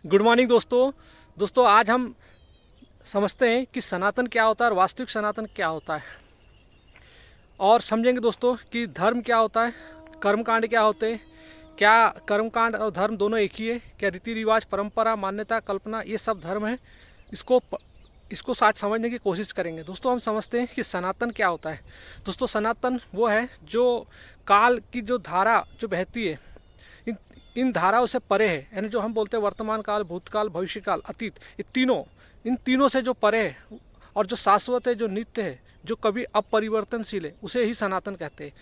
Good morning दोस्तों आज हम समझते हैं कि सनातन क्या होता है और वास्तविक सनातन क्या होता है, और समझेंगे दोस्तों कि धर्म क्या होता है, कर्मकांड क्या होते हैं, क्या कर्मकांड और धर्म दोनों एक ही है, क्या रीति रिवाज परंपरा मान्यता कल्पना ये सब धर्म है। इसको इसको साथ समझने की कोशिश करेंगे। दोस्तों हम समझते हैं कि सनातन क्या होता है। दोस्तों सनातन वो है जो काल की जो धारा जो बहती है इन धाराओं से परे है, यानी जो हम बोलते हैं वर्तमान काल, भूतकाल, भविष्य काल, अतीत, इन तीनों से जो परे है और जो शाश्वत है, जो नित्य है, जो कभी अपरिवर्तनशील है, उसे ही सनातन कहते हैं,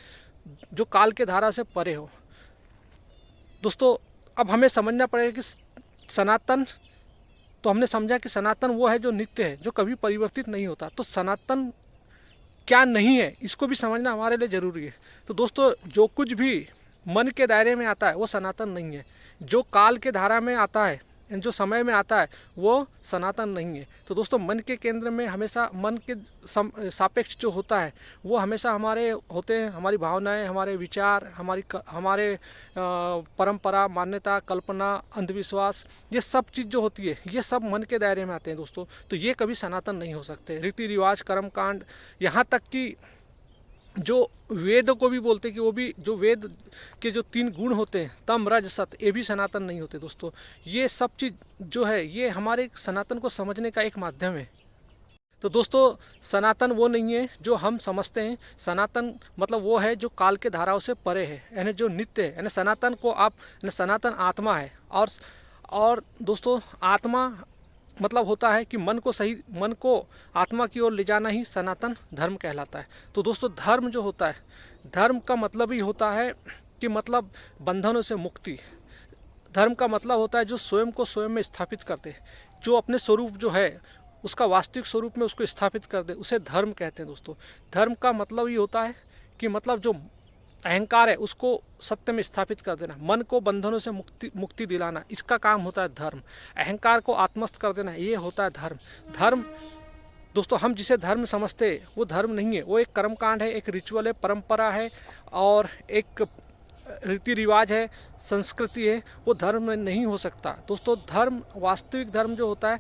जो काल के धारा से परे हो। दोस्तों अब हमें समझना पड़ेगा कि सनातन, तो हमने समझा कि सनातन वो है जो नित्य है, जो कभी परिवर्तित नहीं होता। तो सनातन क्या नहीं है इसको भी समझना हमारे लिए ज़रूरी है। तो दोस्तों जो कुछ भी मन के दायरे में आता है वो सनातन नहीं है, जो काल के धारा में आता है, जो समय में आता है वो सनातन नहीं है। तो दोस्तों मन के केंद्र में हमेशा मन के सापेक्ष जो होता है वो हमेशा हमारे होते हैं, हमारी भावनाएं, हमारे विचार, हमारे परंपरा, मान्यता, कल्पना, अंधविश्वास, ये सब चीज़ जो होती है ये सब मन के दायरे में आते हैं दोस्तों। तो ये कभी सनातन नहीं हो सकते। रीति रिवाज, कर्मकांड, यहाँ तक कि जो वेद को भी बोलते कि वो भी जो वेद के जो 3 गुण होते हैं, तम रज सत, ये भी सनातन नहीं होते दोस्तों। ये सब चीज़ जो है ये हमारे सनातन को समझने का एक माध्यम है। तो दोस्तों सनातन वो नहीं है जो हम समझते हैं। सनातन मतलब वो है जो काल के धाराओं से परे है, यानी जो नित्य है, यानी सनातन को आप, सनातन आत्मा है। और दोस्तों आत्मा मतलब होता है कि मन को आत्मा की ओर ले जाना ही सनातन धर्म कहलाता है। तो दोस्तों धर्म जो होता है, धर्म का मतलब ही होता है कि मतलब बंधनों से मुक्ति। धर्म का मतलब होता है जो स्वयं को स्वयं में स्थापित करते हैं, जो अपने स्वरूप जो है उसका वास्तविक स्वरूप में उसको स्थापित कर दे, उसे धर्म कहते हैं दोस्तों। धर्म का मतलब ही होता है कि मतलब जो अहंकार है उसको सत्य में स्थापित कर देना, मन को बंधनों से मुक्ति दिलाना, इसका काम होता है धर्म। अहंकार को आत्मस्थ कर देना, ये होता है धर्म। धर्म दोस्तों हम जिसे धर्म समझते हैं वो धर्म नहीं है, वो एक कर्मकांड है, एक रिचुअल है, परंपरा है और एक रीति रिवाज है, संस्कृति है। वो धर्म में नहीं हो सकता दोस्तों। धर्म, वास्तविक धर्म जो होता है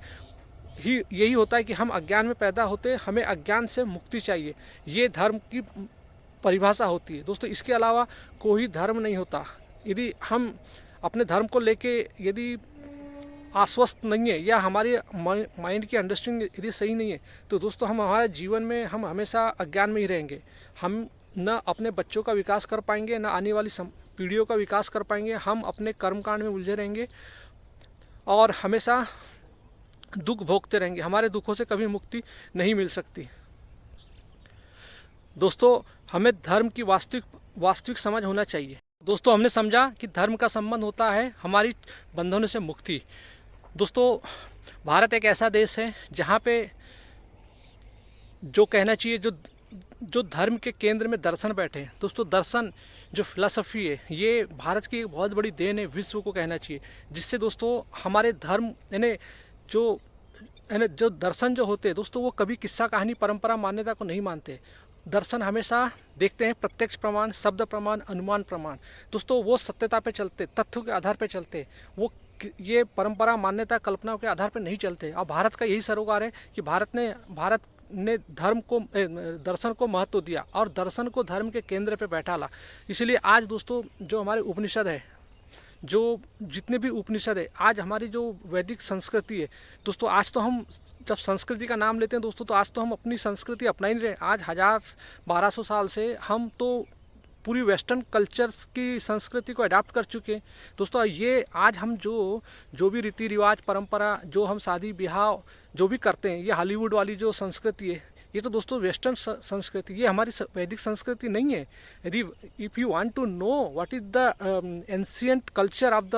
ही यही होता है कि हम अज्ञान में पैदा होते हैं, हमें अज्ञान से मुक्ति चाहिए, ये धर्म की परिभाषा होती है दोस्तों। इसके अलावा कोई धर्म नहीं होता। यदि हम अपने धर्म को लेके यदि आश्वस्त नहीं है या हमारी माइंड की अंडरस्टैंडिंग यदि सही नहीं है तो दोस्तों हम हमारे जीवन में हम हमेशा अज्ञान में ही रहेंगे। हम न अपने बच्चों का विकास कर पाएंगे, न आने वाली पीढ़ियों का विकास कर पाएंगे। हम अपने कर्मकांड में उलझे रहेंगे और हमेशा दुख भोगते रहेंगे। हमारे दुखों से कभी मुक्ति नहीं मिल सकती। दोस्तों हमें धर्म की वास्तविक समझ होना चाहिए। दोस्तों हमने समझा कि धर्म का संबंध होता है हमारी बंधनों से मुक्ति। दोस्तों भारत एक ऐसा देश है जहाँ पे जो कहना चाहिए जो धर्म के केंद्र में दर्शन बैठे हैं दोस्तों। दर्शन जो फिलॉसफी है ये भारत की एक बहुत बड़ी देन है, विश्व को कहना चाहिए, जिससे दोस्तों हमारे धर्म यानी जो दर्शन जो होते हैं दोस्तों वो कभी किस्सा कहानी परंपरा मान्यता को नहीं मानते। दर्शन हमेशा देखते हैं प्रत्यक्ष प्रमाण, शब्द प्रमाण, अनुमान प्रमाण। दोस्तों वो सत्यता पे चलते, तथ्यों के आधार पे चलते, वो ये परंपरा मान्यता कल्पनाओं के आधार पे नहीं चलते। और भारत का यही सरोकार है कि भारत ने धर्म को, दर्शन को महत्व दिया और दर्शन को धर्म के केंद्र पे बैठा ला। इसलिए आज दोस्तों जो हमारे उपनिषद है, जो जितने भी उपनिषद है, आज हमारी जो वैदिक संस्कृति है दोस्तों, आज तो हम जब संस्कृति का नाम लेते हैं दोस्तों तो आज तो हम अपनी संस्कृति अपना ही नहीं रहे। आज 1000-1200 साल से हम तो पूरी वेस्टर्न कल्चर्स की संस्कृति को अडाप्ट कर चुके हैं दोस्तों। ये आज हम जो भी रीति रिवाज परंपरा, जो हम शादी ब्याह जो भी करते हैं, ये हॉलीवुड वाली जो संस्कृति है, ये तो दोस्तों वेस्टर्न संस्कृति, ये हमारी वैदिक संस्कृति नहीं है। यदि if you want to know what is the ancient culture of the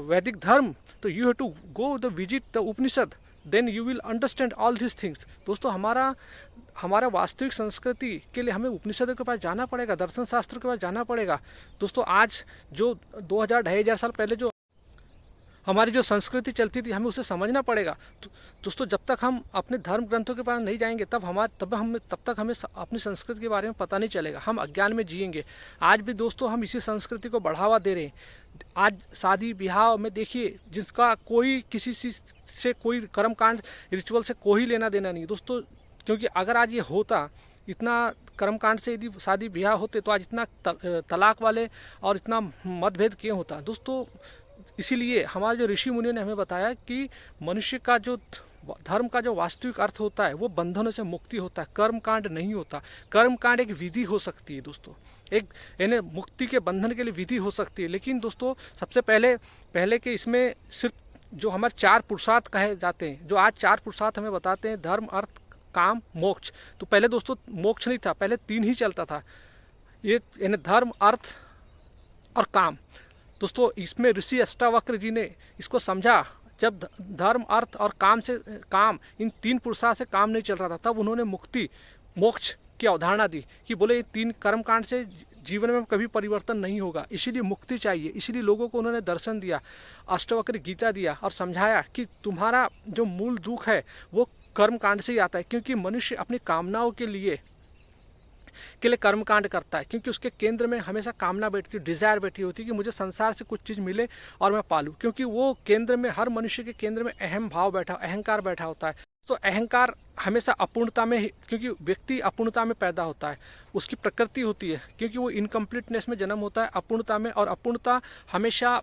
Vedic dharma, तो you have to go the visit the Upanishad, then you will understand all this things. दोस्तों हमारा वास्तविक संस्कृति के लिए हमें उपनिषदों के पास जाना पड़ेगा, दर्शन शास्त्र के पास जाना पड़ेगा दोस्तों। आज जो 2000-2500 साल पहले जो हमारी जो संस्कृति चलती थी, हमें उसे समझना पड़ेगा। तो दोस्तों, जब तक हम अपने धर्म ग्रंथों के पास नहीं जाएंगे तब तक हमें अपनी संस्कृति के बारे में पता नहीं चलेगा, हम अज्ञान में जिएंगे। आज भी दोस्तों हम इसी संस्कृति को बढ़ावा दे रहे हैं। आज शादी ब्याह में देखिए, जिसका कोई किसी चीज़ से, कोई कर्मकांड रिचुअल से कोई लेना देना नहीं दोस्तों। क्योंकि अगर आज ये होता, इतना कर्मकांड से यदि शादी ब्याह होते, तो आज इतना तलाक वाले और इतना मतभेद क्यों होता दोस्तों। इसीलिए हमारे जो ऋषि मुनियों ने हमें बताया कि मनुष्य का जो धर्म का जो वास्तविक अर्थ होता है वो बंधनों से मुक्ति होता है, कर्मकांड नहीं होता। कर्मकांड एक विधि हो सकती है दोस्तों, एक यानी मुक्ति के बंधन के लिए विधि हो सकती है। लेकिन दोस्तों सबसे पहले के इसमें सिर्फ जो हमारे 4 पुरुषार्थ कहे जाते हैं, जो आज 4 पुरुषार्थ हमें बताते हैं, धर्म अर्थ काम मोक्ष। तो पहले दोस्तों मोक्ष नहीं था, पहले 3 ही चलता था, ये यानी धर्म अर्थ और काम। दोस्तों इसमें ऋषि अष्टावक्र जी ने इसको समझा। जब धर्म अर्थ और काम इन 3 पुरुषार्थ से काम नहीं चल रहा था, तब उन्होंने मुक्ति मोक्ष की अवधारणा दी कि बोले ये 3 कर्मकांड से जीवन में कभी परिवर्तन नहीं होगा, इसीलिए मुक्ति चाहिए। इसीलिए लोगों को उन्होंने दर्शन दिया, अष्टावक्र गीता दिया और समझाया कि तुम्हारा जो मूल दुख है वो कर्मकांड से ही आता है। क्योंकि मनुष्य अपनी कामनाओं के लिए कर्मकांड करता है, क्योंकि उसके केंद्र में हमेशा कामना बैठती है, डिजायर बैठी होती है कि मुझे संसार से कुछ चीज़ मिले और मैं पालूं। क्योंकि वो केंद्र में, हर मनुष्य के केंद्र में अहम भाव बैठा, अहंकार बैठा होता है। तो अहंकार हमेशा अपूर्णता में, क्योंकि व्यक्ति अपूर्णता में पैदा होता है, उसकी प्रकृति होती है, क्योंकि वो इनकम्प्लीटनेस में जन्म होता है, अपूर्णता में। और अपूर्णता हमेशा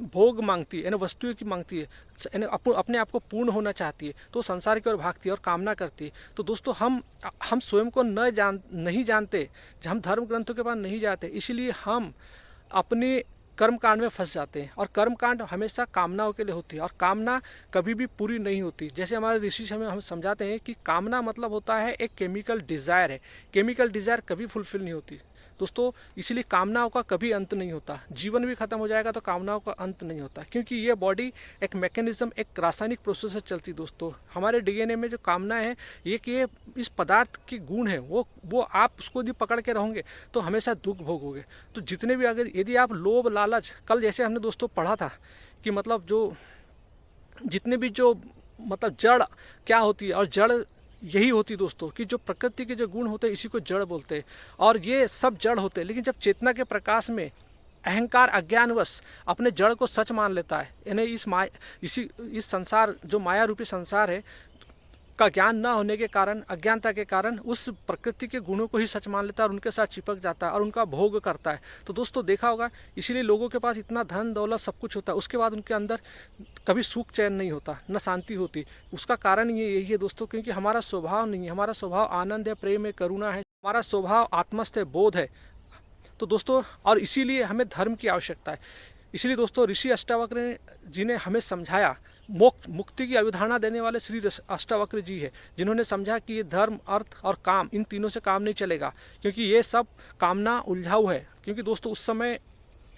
भोग मांगती है, यानी वस्तुएं की मांगती है, यानी अपने आप को पूर्ण होना चाहती है, तो संसार की ओर भागती है और कामना करती है। तो दोस्तों हम स्वयं को नहीं जानते, हम धर्म ग्रंथों के पास नहीं जाते, इसीलिए हम अपने कर्मकांड में फंस जाते हैं। और कर्मकांड हमेशा कामनाओं के लिए होती है, और कामना कभी भी पूरी नहीं होती। जैसे हमारे ऋषि हमें समझाते हैं कि कामना मतलब होता है एक केमिकल डिज़ायर है, केमिकल डिज़ायर कभी फुलफिल नहीं होती दोस्तों। इसलिए कामनाओं का कभी अंत नहीं होता, जीवन भी खत्म हो जाएगा तो कामनाओं का अंत नहीं होता। क्योंकि ये बॉडी एक मैकेनिज्म, एक रासायनिक प्रोसेस से चलती दोस्तों। हमारे डीएनए में जो कामना है, ये इस पदार्थ के गुण है, वो आप उसको यदि पकड़ के रहोगे तो हमेशा दुख भोगोगे। तो जितने भी, अगर यदि आप लोभ लालच, कल जैसे हमने दोस्तों पढ़ा था कि मतलब जो जितने भी जो मतलब जड़ क्या होती है, और जड़ यही होती दोस्तों कि जो प्रकृति के जो गुण होते हैं इसी को जड़ बोलते हैं, और ये सब जड़ होते हैं। लेकिन जब चेतना के प्रकाश में अहंकार अज्ञानवश अपने जड़ को सच मान लेता है, यानी इस संसार, जो माया रूपी संसार है, का ज्ञान न होने के कारण, अज्ञानता के कारण उस प्रकृति के गुणों को ही सच मान लेता है और उनके साथ चिपक जाता है और उनका भोग करता है। तो दोस्तों देखा होगा, इसीलिए लोगों के पास इतना धन दौलत सब कुछ होता है, उसके बाद उनके अंदर कभी सुख चैन नहीं होता, न शांति होती। उसका कारण ये यही है दोस्तों, क्योंकि हमारा स्वभाव नहीं है, हमारा स्वभाव आनंद है, प्रेम है, करुणा है, हमारा स्वभाव आत्मस्थ है, बोध है। तो दोस्तों, और इसीलिए हमें धर्म की आवश्यकता है। इसलिए दोस्तों ऋषि अष्टावक्र जी ने हमें समझाया, मुक्ति की अवधारणा देने वाले श्री अष्टावक्र जी है, जिन्होंने समझा कि ये धर्म अर्थ और काम, इन तीनों से काम नहीं चलेगा, क्योंकि ये सब कामना उलझाऊ है। क्योंकि दोस्तों उस समय,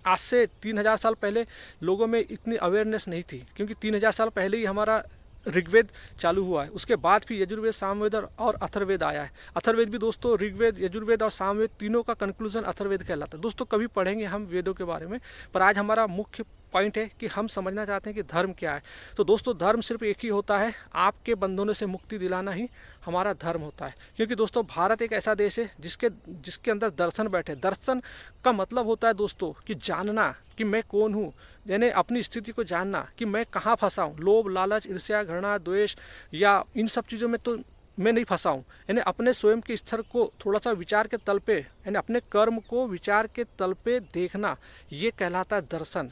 आज से 3000 साल पहले लोगों में इतनी अवेयरनेस नहीं थी, क्योंकि 3000 साल पहले ही हमारा ऋग्वेद चालू हुआ है, उसके बाद फिर यजुर्वेद, सामवेद और अथर्ववेद आया है। अथर्ववेद भी दोस्तों ऋग्वेद, यजुर्वेद और सामवेद तीनों का कंक्लूजन अथर्ववेद कहलाता है। दोस्तों कभी पढ़ेंगे हम वेदों के बारे में, पर आज हमारा मुख्य पॉइंट है कि हम समझना चाहते हैं कि धर्म क्या है। तो दोस्तों धर्म सिर्फ एक ही होता है, आपके बंधनों से मुक्ति दिलाना ही हमारा धर्म होता है। क्योंकि दोस्तों भारत एक ऐसा देश है जिसके अंदर दर्शन बैठे। दर्शन का मतलब होता है दोस्तों कि जानना कि मैं कौन हूँ, यानी अपनी स्थिति को जानना कि मैं कहाँ फंसा हूँ। लोभ लालच ईर्ष्या घृणा द्वेष या इन सब चीज़ों में तो मैं नहीं फंसा हूँ। यानी अपने स्वयं के स्तर को थोड़ा सा विचार के तल पे, यानी अपने कर्म को विचार के तल पे देखना, ये कहलाता है दर्शन।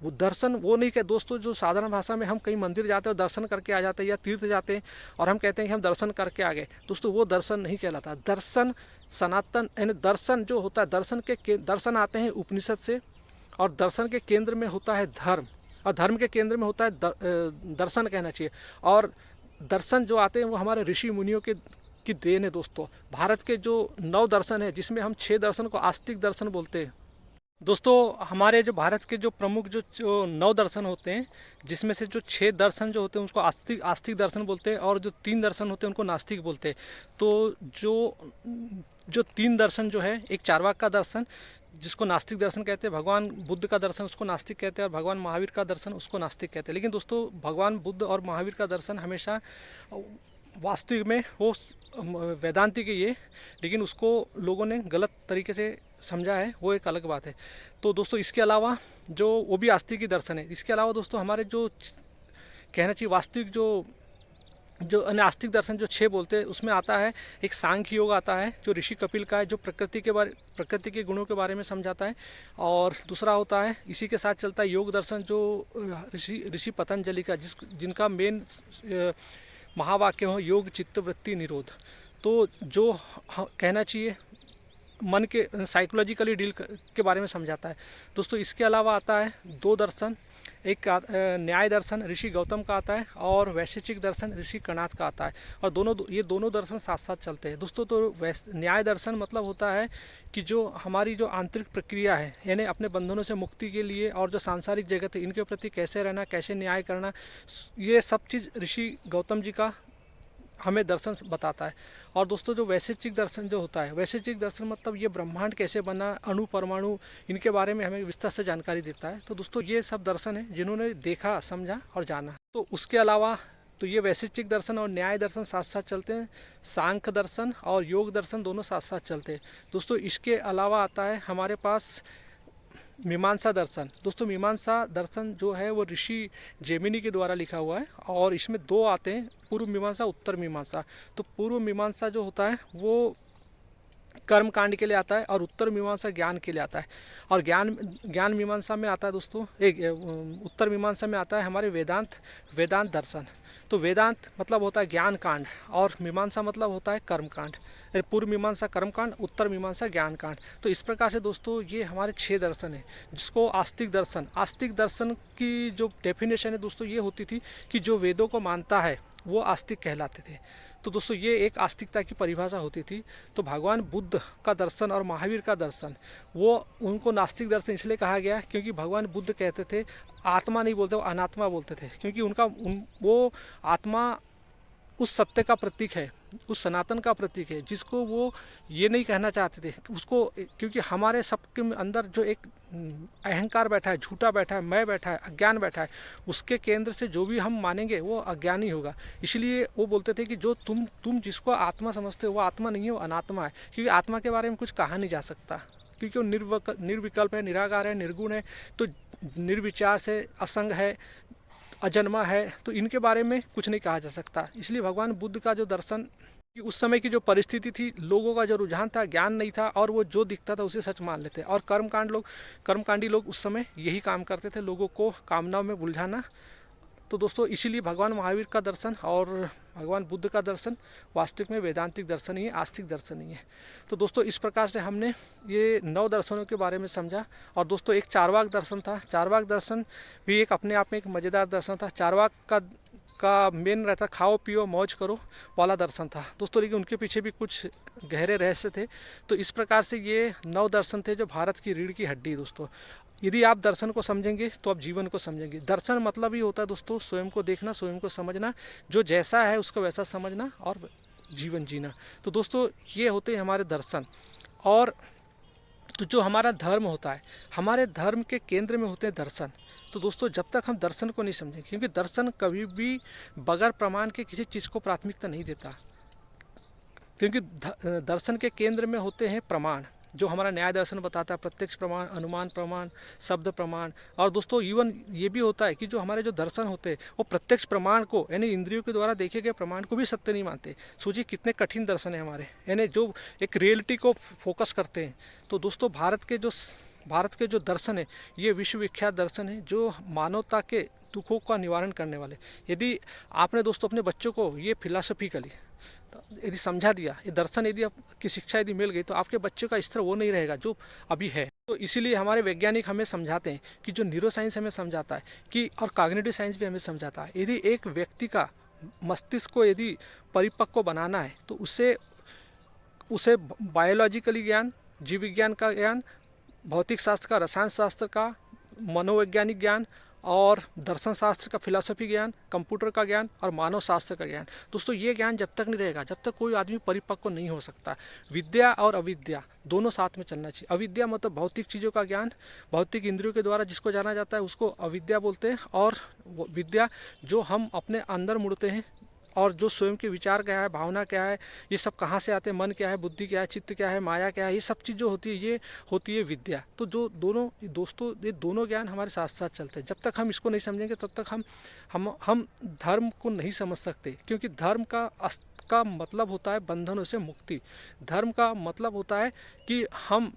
वो दर्शन वो नहीं कि दोस्तों जो साधारण भाषा में हम कहीं मंदिर जाते हैं और दर्शन करके आ जाते हैं, या तीर्थ जाते हैं और हम कहते हैं कि हम दर्शन करके आ गए। दोस्तों वो दर्शन नहीं कहलाता। दर्शन सनातन, यानी दर्शन जो होता है, दर्शन आते हैं उपनिषद से, और दर्शन के केंद्र में होता है धर्म, और धर्म के केंद्र में होता है दर्शन कहना चाहिए। और दर्शन जो आते हैं वो हमारे ऋषि मुनियों की देन है दोस्तों। भारत के जो 9 दर्शन है, जिसमें हम 6 दर्शन को आस्तिक दर्शन बोलते हैं। दोस्तों हमारे जो भारत के जो प्रमुख जो 9 दर्शन होते हैं, जिसमें से जो 6 दर्शन जो होते हैं उसको आस्तिक दर्शन बोलते हैं, और जो 3 दर्शन होते हैं उनको नास्तिक बोलते हैं। तो जो 3 दर्शन जो है, एक चार्वाक का दर्शन जिसको नास्तिक दर्शन कहते हैं, भगवान बुद्ध का दर्शन उसको नास्तिक कहते हैं, और भगवान महावीर का दर्शन उसको नास्तिक कहते हैं। लेकिन दोस्तों भगवान बुद्ध और महावीर का दर्शन हमेशा वास्तविक में वो वेदांतिक ही है, लेकिन उसको लोगों ने गलत तरीके से समझा है, वो एक अलग बात है। तो दोस्तों इसके अलावा जो वो भी आस्तिक ही दर्शन है। इसके अलावा दोस्तों हमारे जो कहना चाहिए वास्तविक जो नास्तिक दर्शन जो 6 बोलते हैं उसमें आता है एक सांख्य योग आता है जो ऋषि कपिल का है, जो प्रकृति के गुणों के बारे में समझाता है। और दूसरा होता है इसी के साथ चलता है योग दर्शन जो ऋषि पतंजलि का जिनका मेन महावाक्य हो योग चित्त वृत्ति निरोध। तो जो कहना चाहिए मन के साइकोलॉजिकली डील के बारे में समझाता है। दोस्तों इसके अलावा आता है 2 दर्शन, एक न्याय दर्शन ऋषि गौतम का आता है और वैशेषिक दर्शन ऋषि कणाद का आता है। और ये दोनों दर्शन साथ साथ चलते हैं दोस्तों। तो न्याय दर्शन मतलब होता है कि जो हमारी जो आंतरिक प्रक्रिया है, यानी अपने बंधनों से मुक्ति के लिए और जो सांसारिक जगत है इनके प्रति कैसे रहना, कैसे न्याय करना, ये सब चीज़ ऋषि गौतम जी का हमें दर्शन बताता है। और दोस्तों जो वैशेषिक दर्शन जो होता है, वैशेषिक दर्शन मतलब ये ब्रह्मांड कैसे बना, अणु परमाणु इनके बारे में हमें विस्तार से जानकारी देता है। तो दोस्तों ये सब दर्शन है जिन्होंने देखा, समझा और जाना। तो उसके अलावा तो ये वैशेषिक दर्शन और न्याय दर्शन साथ साथ चलते हैं, सांख्य दर्शन और योग दर्शन दोनों साथ साथ चलते हैं दोस्तों। इसके अलावा आता है हमारे पास मीमांसा दर्शन। दोस्तों मीमांसा दर्शन जो है वो ऋषि जेमिनी के द्वारा लिखा हुआ है और इसमें 2 आते हैं, पूर्व मीमांसा, उत्तर मीमांसा। तो पूर्व मीमांसा जो होता है वो कर्म कांड के लिए आता है और उत्तर मीमांसा ज्ञान के लिए आता है। और ज्ञान मीमांसा में आता है दोस्तों उत्तर मीमांसा में आता है हमारे वेदांत दर्शन। तो वेदांत मतलब होता है ज्ञान कांड और मीमांसा मतलब होता है कर्म कांड। पूर्व मीमांसा कर्म कांड, उत्तर मीमांसा ज्ञान कांड। तो इस प्रकार से दोस्तों ये हमारे 6 दर्शन है, जिसको आस्तिक दर्शन की जो डेफिनेशन है दोस्तों ये होती थी कि जो वेदों को मानता है वो आस्तिक कहलाते थे। तो दोस्तों ये एक आस्तिकता की परिभाषा होती थी। तो भगवान बुद्ध का दर्शन और महावीर का दर्शन वो उनको नास्तिक दर्शन इसलिए कहा गया क्योंकि भगवान बुद्ध कहते थे आत्मा नहीं बोलते, वो अनात्मा बोलते थे, क्योंकि वो आत्मा उस सत्य का प्रतीक है, उस सनातन का प्रतीक है, जिसको वो ये नहीं कहना चाहते थे उसको, क्योंकि हमारे सबके अंदर जो एक अहंकार बैठा है, झूठा बैठा है, मैं बैठा है, अज्ञान बैठा है, उसके केंद्र से जो भी हम मानेंगे वो अज्ञानी होगा। इसलिए वो बोलते थे कि जो तुम जिसको आत्मा समझते हो वो आत्मा नहीं है, वो अनात्मा है। क्योंकि आत्मा के बारे में कुछ कहा नहीं जा सकता, क्योंकि वो निर्विकल्प है, निराकार है, निर्गुण है, तो निर्विचार से असंग है, अजन्मा है, तो इनके बारे में कुछ नहीं कहा जा सकता। इसलिए भगवान बुद्ध का जो दर्शन, उस समय की जो परिस्थिति थी, लोगों का जो रुझान था, ज्ञान नहीं था और वो जो दिखता था उसे सच मान लेते। और कर्मकांडी लोग उस समय यही काम करते थे, लोगों को कामनाओं में उलझाना। तो दोस्तों इसीलिए भगवान महावीर का दर्शन और भगवान बुद्ध का दर्शन वास्तविक में वेदांतिक दर्शन ही है, आस्तिक दर्शन ही है। तो दोस्तों इस प्रकार से हमने ये 9 दर्शनों के बारे में समझा। और दोस्तों एक चारवाक दर्शन था, चारवाक दर्शन भी एक अपने आप में एक मज़ेदार दर्शन था। चारवाक का मेन रहता खाओ पियो मौज करो वाला दर्शन था दोस्तों, लेकिन उनके पीछे भी कुछ गहरे रहस्य थे। तो इस प्रकार से ये 9 दर्शन थे जो भारत की रीढ़ की हड्डी। दोस्तों यदि आप दर्शन को समझेंगे तो आप जीवन को समझेंगे। दर्शन मतलब ही होता है दोस्तों स्वयं को देखना, स्वयं को समझना, जो जैसा है उसको वैसा समझना और जीवन जीना। तो दोस्तों ये होते हैं हमारे दर्शन। और तो जो हमारा धर्म होता है, हमारे धर्म के केंद्र में होते हैं दर्शन। तो दोस्तों जब तक हम दर्शन को नहीं समझेंगे, क्योंकि दर्शन कभी भी बगैर प्रमाण के किसी चीज़ को प्राथमिकता नहीं देता, क्योंकि दर्शन के केंद्र में होते हैं प्रमाण, जो हमारा न्याय दर्शन बताता है, प्रत्यक्ष प्रमाण, अनुमान प्रमाण, शब्द प्रमाण। और दोस्तों इवन ये भी होता है कि जो हमारे जो दर्शन होते हैं वो प्रत्यक्ष प्रमाण को, यानी इंद्रियों के द्वारा देखे गए प्रमाण को भी सत्य नहीं मानते। सोचिए कितने कठिन दर्शन है हमारे, यानी जो एक रियलिटी को फोकस करते हैं। तो दोस्तों भारत के जो दर्शन है ये विश्वविख्यात दर्शन है, जो मानवता के दुखों का निवारण करने वाले। यदि आपने दोस्तों अपने बच्चों को ये फिलॉसफिकली यदि समझा दिया, ये दर्शन यदि आपकी शिक्षा यदि मिल गई, तो आपके बच्चे का स्तर वो नहीं रहेगा जो अभी है। तो इसीलिए हमारे वैज्ञानिक हमें समझाते हैं कि जो न्यूरो साइंस हमें समझाता है कि, और कॉग्निटिव साइंस भी हमें समझाता है, यदि एक व्यक्ति का मस्तिष्क को यदि परिपक्व बनाना है तो उसे बायोलॉजिकली ज्ञान, जीव विज्ञान का ज्ञान, भौतिक शास्त्र का, रसायन शास्त्र का, मनोवैज्ञानिक ज्ञान और दर्शन शास्त्र का, फिलॉसफी ज्ञान, कंप्यूटर का ज्ञान और मानव शास्त्र का ज्ञान। दोस्तों ये ज्ञान जब तक नहीं रहेगा, जब तक कोई आदमी परिपक्व नहीं हो सकता। विद्या और अविद्या दोनों साथ में चलना चाहिए। अविद्या मतलब भौतिक चीज़ों का ज्ञान, भौतिक इंद्रियों के द्वारा जिसको जाना जाता है उसको अविद्या बोलते हैं। और विद्या जो हम अपने अंदर मुड़ते हैं और जो स्वयं के विचार क्या है, भावना क्या है, ये सब कहाँ से आते हैं, मन क्या है, बुद्धि क्या है, चित्त क्या है, माया क्या है, ये सब चीज़ जो होती है ये होती है विद्या। तो जो दोनों दोस्तों, ये दोनों ज्ञान हमारे साथ साथ चलते हैं। जब तक हम इसको नहीं समझेंगे तब तक हम धर्म को नहीं समझ सकते, क्योंकि धर्म का मतलब होता है बंधनों से मुक्ति। धर्म का मतलब होता है कि हम,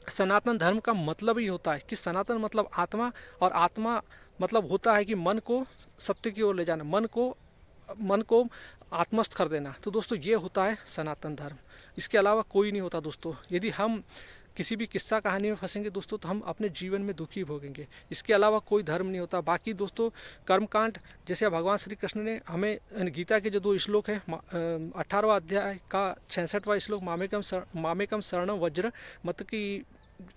सनातन धर्म का मतलब ही होता है कि सनातन मतलब आत्मा, और आत्मा मतलब होता है कि मन को सत्य की ओर ले जाना, मन को आत्मस्थ कर देना। तो दोस्तों ये होता है सनातन धर्म, इसके अलावा कोई नहीं होता दोस्तों। यदि हम किसी भी किस्सा कहानी में फंसेंगे दोस्तों तो हम अपने जीवन में दुखी भोगेंगे। इसके अलावा कोई धर्म नहीं होता। बाकी दोस्तों कर्मकांड, जैसे भगवान श्री कृष्ण ने हमें गीता के जो 2 श्लोक है, 18वां अध्याय का 66वां श्लोक, मामेकम शरणम वज्र, मतलब कि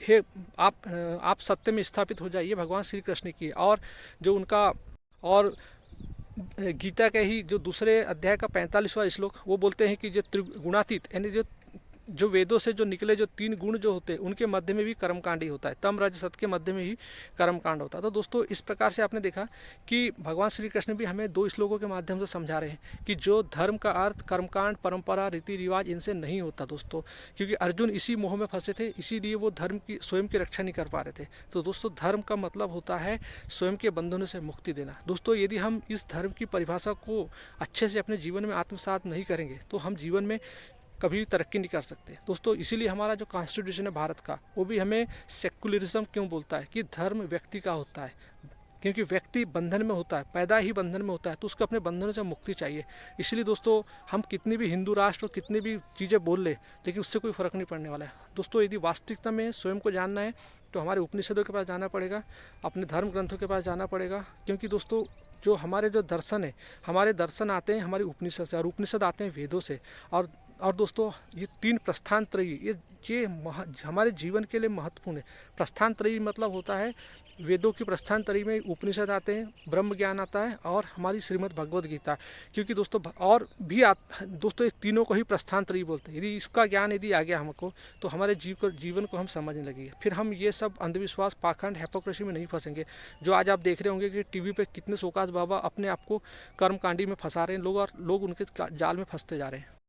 हे आप सत्य में स्थापित हो जाइए, भगवान श्री कृष्ण की। और जो उनका, और गीता के ही जो दूसरे अध्याय का 45वां श्लोक, वो बोलते हैं कि जो त्रिगुणातीत, यानी जो वेदों से जो निकले जो 3 गुण जो होते हैं उनके मध्य में भी कर्मकांड ही होता है, तम रज सत के मध्य में ही कर्मकांड होता है। तो दोस्तों इस प्रकार से आपने देखा कि भगवान श्री कृष्ण भी हमें 2 श्लोकों के माध्यम से समझा रहे हैं कि जो धर्म का अर्थ कर्मकांड, परंपरा, रीति रिवाज इनसे नहीं होता दोस्तों, क्योंकि अर्जुन इसी मोह में फंसे थे, इसीलिए वो धर्म की, स्वयं की रक्षा नहीं कर पा रहे थे। तो दोस्तों धर्म का मतलब होता है स्वयं के बंधनों से मुक्ति देना। दोस्तों यदि हम इस धर्म की परिभाषा को अच्छे से अपने जीवन में आत्मसात नहीं करेंगे तो हम जीवन में कभी भी तरक्की नहीं कर सकते दोस्तों। इसीलिए हमारा जो कॉन्स्टिट्यूशन है भारत का, वो भी हमें सेक्युलरिज्म क्यों बोलता है कि धर्म व्यक्ति का होता है, क्योंकि व्यक्ति बंधन में होता है, पैदा ही बंधन में होता है, तो उसको अपने बंधनों से मुक्ति चाहिए। इसलिए दोस्तों हम कितनी भी हिंदू राष्ट्र और कितनी भी चीज़ें बोल ले, लेकिन उससे कोई फ़र्क नहीं पड़ने वाला है दोस्तों। यदि वास्तविकता में स्वयं को जानना है तो हमारे उपनिषदों के पास जाना पड़ेगा, अपने धर्म ग्रंथों के पास जाना पड़ेगा, क्योंकि दोस्तों जो हमारे जो दर्शन है, हमारे दर्शन आते हैं हमारे उपनिषद से, और उपनिषद आते हैं वेदों से। और दोस्तों ये 3 प्रस्थान त्रयी, ये हमारे जीवन के लिए महत्वपूर्ण है। प्रस्थान त्रयी मतलब होता है वेदों की प्रस्थान त्रयी में उपनिषद आते हैं, ब्रह्म ज्ञान आता है और हमारी श्रीमद् भगवद गीता। क्योंकि दोस्तों और भी दोस्तों इस तीनों को ही प्रस्थान त्रयी बोलते हैं। यदि इसका ज्ञान यदि आ गया हमको तो हमारे जीवन को हम समझने लगेंगे, फिर हम ये सब अंधविश्वास, पाखंड, हिपोक्रेसी में नहीं फंसेंगे। जो आज आप देख रहे होंगे कि टीवी पे कितने शोकास बाबा अपने आप को कर्मकांडी में फंसा रहे हैं लोग, और लोग उनके जाल में फंसते जा रहे हैं।